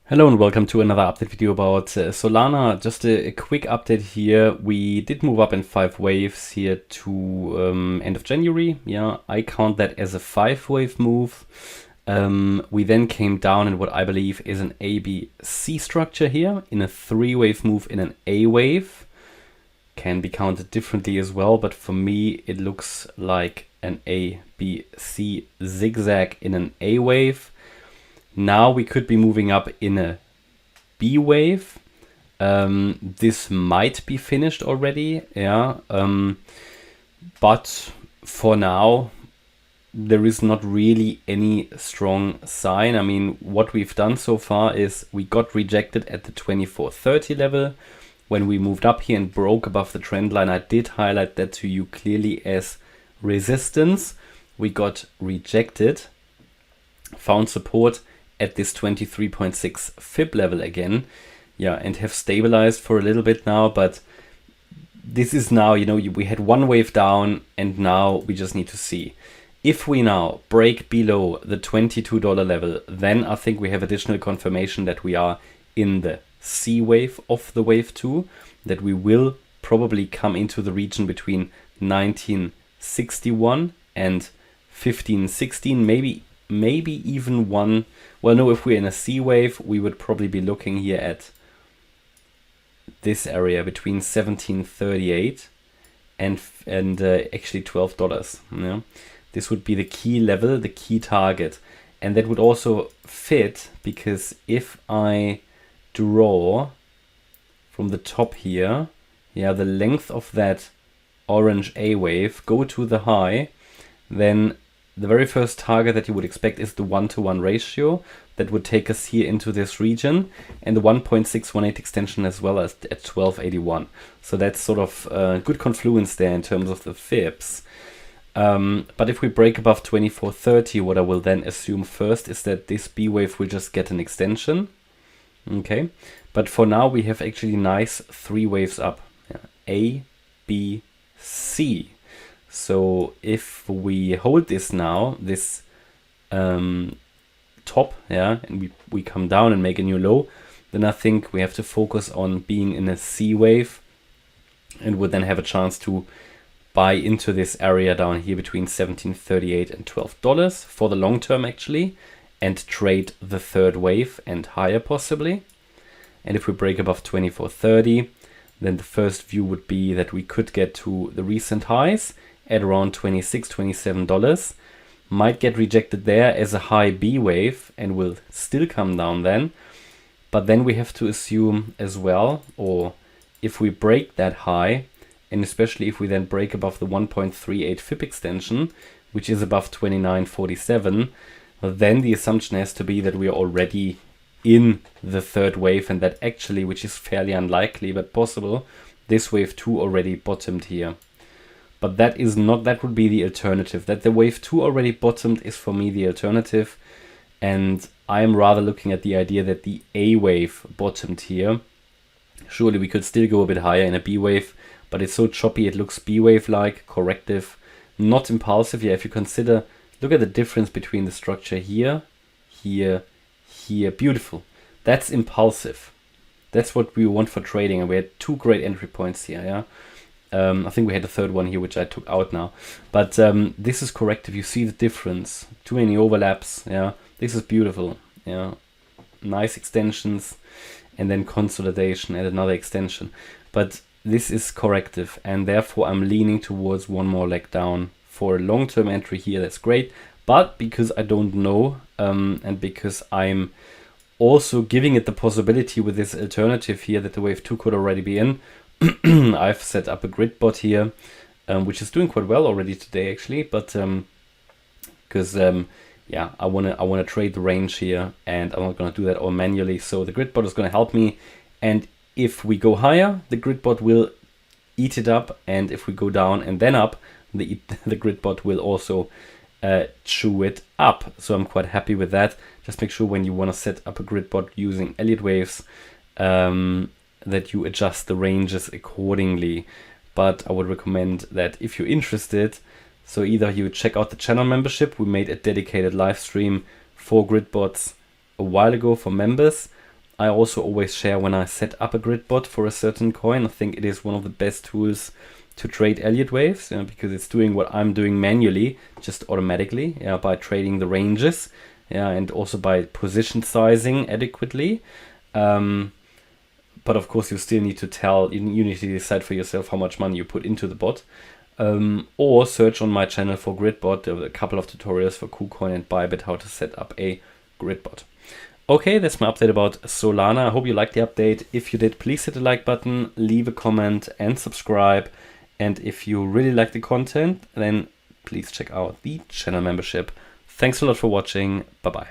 Hello and welcome to another update video about Solana. Just a quick update here. We did move up in 5 waves here to end of January. Yeah, I count that as a 5-wave move. We then came down in what I believe is an ABC structure here, in a 3-wave move in an A wave. Can be counted differently as well, but for me it looks like an ABC zigzag in an A wave. Now we could be moving up in a B wave. This might be finished already, yeah. But for now, there is not really any strong sign. I mean, what we've done so far is we got rejected at the 2430 level. When we moved up here and broke above the trend line, I did highlight that to you clearly as resistance. We got rejected, found support at this 23.6 fib level again, yeah, and have stabilized for a little bit now. But this is now, we had one wave down and now we just need to see. If we now break below the $22 level, then I think we have additional confirmation that we are in the C wave of the wave 2, that we will probably come into the region between 1961 and 1516, maybe even one. Well, no, if we're in a C wave, we would probably be looking here at this area between 1738 and actually $12. Yeah? This would be the key level, the key target. And that would also fit, because if I draw from the top here, yeah, the length of that orange A wave, go to the high, then the very first target that you would expect is the 1-to-1 ratio. That would take us here into this region, and the 1.618 extension as well as at 1281. So that's sort of a good confluence there in terms of the fibs. But if we break above 2430, what I will then assume first is that this B wave will just get an extension. Okay, but for now we have actually nice 3 waves up. Yeah. A, B, C. So if we hold this now, this top, yeah, and we come down and make a new low, then I think we have to focus on being in a C wave, and would then have a chance to buy into this area down here between $17.38 and $12 for the long term actually, and trade the 3rd wave and higher possibly. And if we break above 2430, then the first view would be that we could get to the recent highs at around $26, $27, might get rejected there as a high B wave and will still come down then. But then we have to assume as well, or if we break that high, and especially if we then break above the 1.38 fib extension, which is above 29.47, then the assumption has to be that we are already in the 3rd wave, and that actually, which is fairly unlikely but possible, this wave 2 already bottomed here. But that is not, that would be the alternative. That the wave 2 already bottomed is for me the alternative. And I am rather looking at the idea that the A wave bottomed here. Surely we could still go a bit higher in a B wave, but it's so choppy, it looks B wave-like, corrective, not impulsive. Yeah, if you consider, look at the difference between the structure here, here, here, beautiful. That's impulsive. That's what we want for trading, and we had 2 great entry points here, yeah. I think we had a 3rd one here, which I took out now. But this is corrective. You see the difference. Too many overlaps. Yeah, this is beautiful. Yeah, nice extensions, and then consolidation and another extension. But this is corrective, and therefore I'm leaning towards one more leg down for a long-term entry here. That's great. But because I don't know, and because I'm also giving it the possibility with this alternative here that the wave 2 could already be in, I've set up a grid bot here, which is doing quite well already today actually, but because yeah, I wanna trade the range here, and I'm not gonna do that all manually. So the grid bot is gonna help me, and if we go higher, the grid bot will eat it up, and if we go down and then up, the grid bot will also chew it up. So I'm quite happy with that. Just make sure when you want to set up a grid bot using Elliott waves, that you adjust the ranges accordingly. But I would recommend that if you're interested, so either you check out the channel membership. We made a dedicated live stream for grid bots a while ago for members, I also always share when I set up a grid bot for a certain coin. I think it is one of the best tools to trade Elliott waves, because it's doing what I'm doing manually, just automatically, by trading the ranges, and also by position sizing adequately. But of course, you still need to you need to decide for yourself how much money you put into the bot. Or search on my channel for Gridbot. There were a couple of tutorials for Kucoin and Bybit how to set up a Gridbot. Okay, that's my update about Solana. I hope you liked the update. If you did, please hit the like button, leave a comment and subscribe. And if you really like the content, then please check out the channel membership. Thanks a lot for watching. Bye-bye.